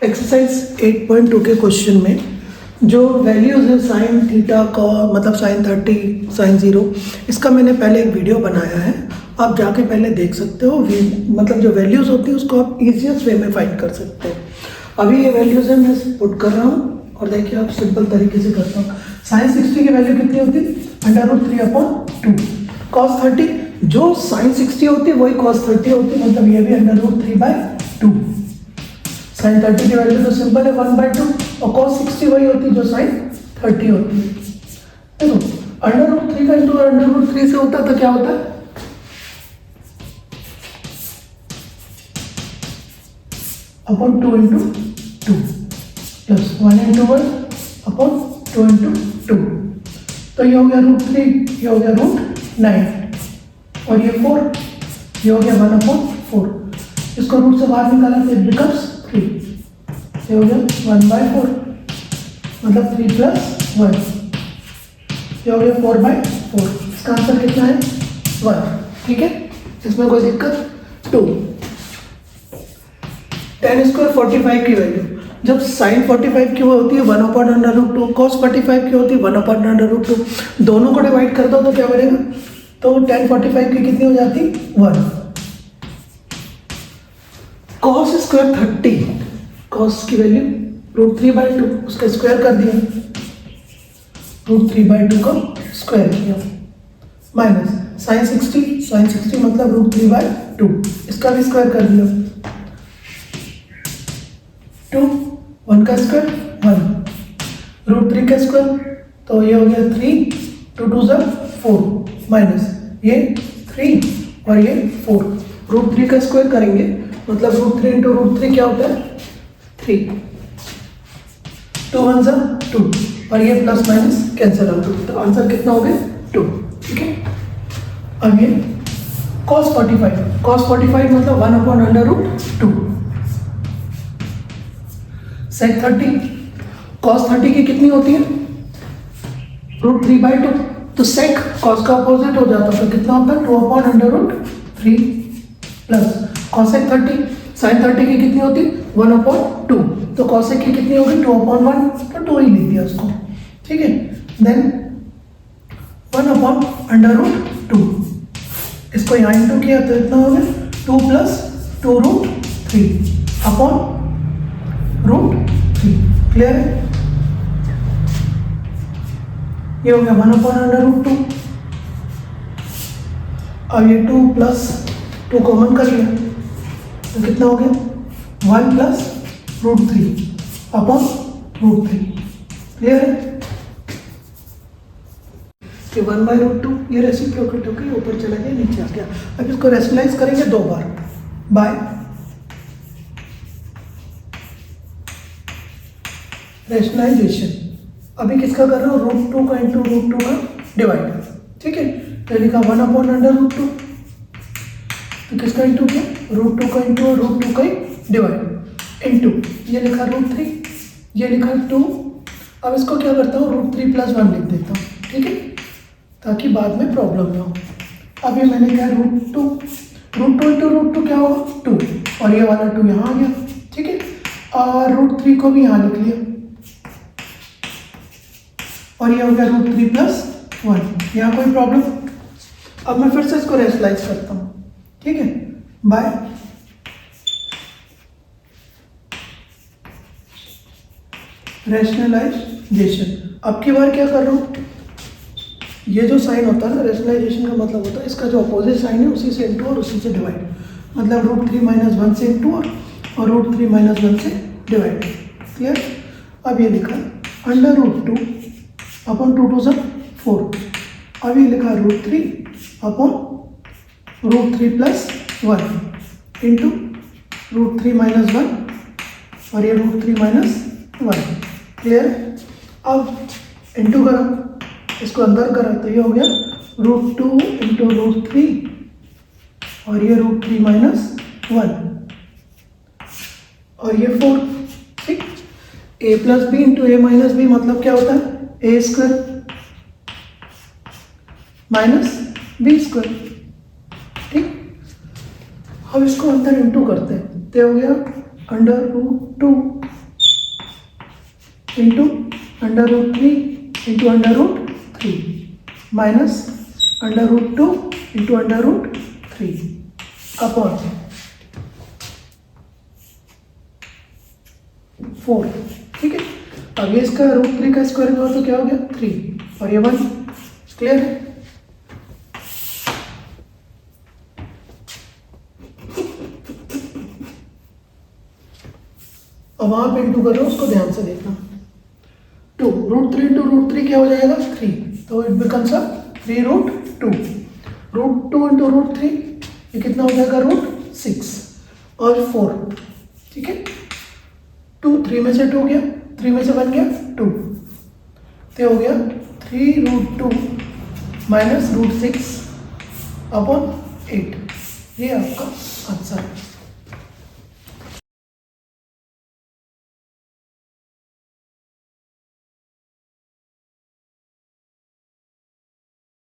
Exercise 8.2 के question में जो वैल्यूज़ है साइन थीटा का मतलब साइन 30 साइन 0, इसका मैंने पहले एक वीडियो बनाया है, आप जाके पहले देख सकते हो। मतलब जो वैल्यूज़ होती है उसको आप इजीएस्ट वे में फाइंड कर सकते हो। अभी ये वैल्यूज़ है, मैं पुट कर रहा हूँ और देखिए आप सिंपल तरीके से करता हूँ। साइन 60 की वैल्यू कितनी होती है? √3/2। कॉस 30 जो साइन 60 होती है वही कॉस 30 होती है, मतलब ये भी √3/2। साइन 30 की वैल्यू तो सिंपल है 1/2 और कॉस 60 वही होती है जो साइन 30 होती है। देखो √3 का इंटू √3 से होता है तो क्या होता है? Upon 2 into 2 plus 1 into 1 upon 2 into 2। तो ये हो गया √3, ये हो गया √9 और ये 4, ये हो गया 1/4। इसको रूट से बाहर निकाला तो इट बिकम्स 3, ये हो गया 1/4 मतलब 3 + 1, ये हो गया 4/4। इसका आंसर कितना है? 1। ठीक है, इसमें कोई दिक्कत? 2 tan² 45 की वैल्यू जब साइन 45 की वो होती है 1/√2, कॉस 45 की होती है 1/√2, दोनों को डिवाइड कर दो तो क्या बनेगा? तो tan 45 की कितनी हो जाती? 1। cos² 30, कॉस की वैल्यू √3/2, उसका स्क्वायर कर दिया, √3/2 का स्क्वायर किया, माइनस साइन 60 मतलब √3/2, इसका भी स्क्वायर कर दिया, 2, 1 का स्क्वायर 1, √3 का स्क्वायर तो ये हो गया 3, 2 2 4, माइनस ये 3 और ये 4, √3 का स्क्वायर करेंगे मतलब √3 इंटू √3 क्या होता है? 3, 2 1 2 और ये प्लस माइनस कैंसिल आउट, तो आंसर कितना हो गया? 2। ठीक है, अब ये cos 45 मतलब 1/√2। sec 30, cos 30 की कितनी होती है? √3/2, तो sec cos का अपोजिट हो जाता है तो कितना होता है? 2/√3 प्लस cosec 30, sin 30 की कितनी होती है? 1/2, तो cosec की कितनी होगी? 2/1, तो 2 ही लिख दिया उसको। ठीक है, देन 1/√2, इसको यहाँ इंटू किया तो इतना हो गया 2 + 2√3 अपॉन √3। क्लियर है? ये हो गया 1/√2। अब ये 2 + 2 कॉमन कर लिया तो कितना हो गया? 1 + √3 अपॉन √3। क्लियर है? कि 1/√2 ये रेसिप्रोकेट होकर ऊपर चला गया, नीचे आ गया। अब इसको रेशनलाइज करेंगे 2 बार बाय रेशनलाइजेशन। अभी किसका कर रहा हूँ? √2 का इंटू √2 का डिवाइड। ठीक है, तो लिखा 1/√2, तो किसका इंटू किया? √2 का इंटू और √2 का डिवाइड इंटू ये लिखा √3, ये लिखा 2। अब इसको क्या करता हूँ? √3 + 1 लिख देता हूँ। ठीक है, ताकि बाद में प्रॉब्लम ना हो। अब ये मैंने क्या? √2 इंटू √2 क्या होगा? 2 और ये वाला 2 यहाँ आ गया। ठीक है, और √3 को भी यहाँ लिख लिया और ये हो गया √3 + 1। यहाँ कोई प्रॉब्लम? अब मैं फिर से इसको रेशनलाइज करता हूँ। ठीक है, बाय रेशनलाइजेशन। अब की बार क्या कर रहा हूँ? ये जो साइन होता है ना, रेशनलाइजेशन का मतलब होता है इसका जो अपोजिट साइन है उसी से इंटू और उसी से डिवाइड, मतलब √3 - 1 से इंटू और √3 - 1 से डिवाइड। क्लियर? अब ये लिखा √2 अपॉन 2 2 4। अब ये लिखा √3 अपॉन √3 + 1 इंटू √3 - 1 और ये √3 - 1। क्लियर? अब इंटू करा, इसको अंदर करा तो ये हो गया √2 इंटू √3 और ये √3 - 1 और ये 4। ठीक, a + b into a - b मतलब क्या होता है? a² - b²। ठीक, अब इसको अंदर इंटू करते हैं तो हो गया √2 into √3 into √3 minus √2 into √3 upon 4। ठीक है, अब ये इसका √3 का स्क्वायर हुआ तो क्या हो गया 3 और ये 1। क्लियर है? अब वहां पे इंटू कर रहे हो, उसको ध्यान से देखना। 2 √3 इंटू √3 क्या हो जाएगा 3, तो इट बिकम्स अ 3√2। √2 इंटू √3 ये कितना हो जाएगा √6 और 4। ठीक है, 2 3 में से 2 गया, 3 में से 1 गया 2, तो हो गया 3√2 माइनस √6 अपॉन 8। ये आपका आंसर है।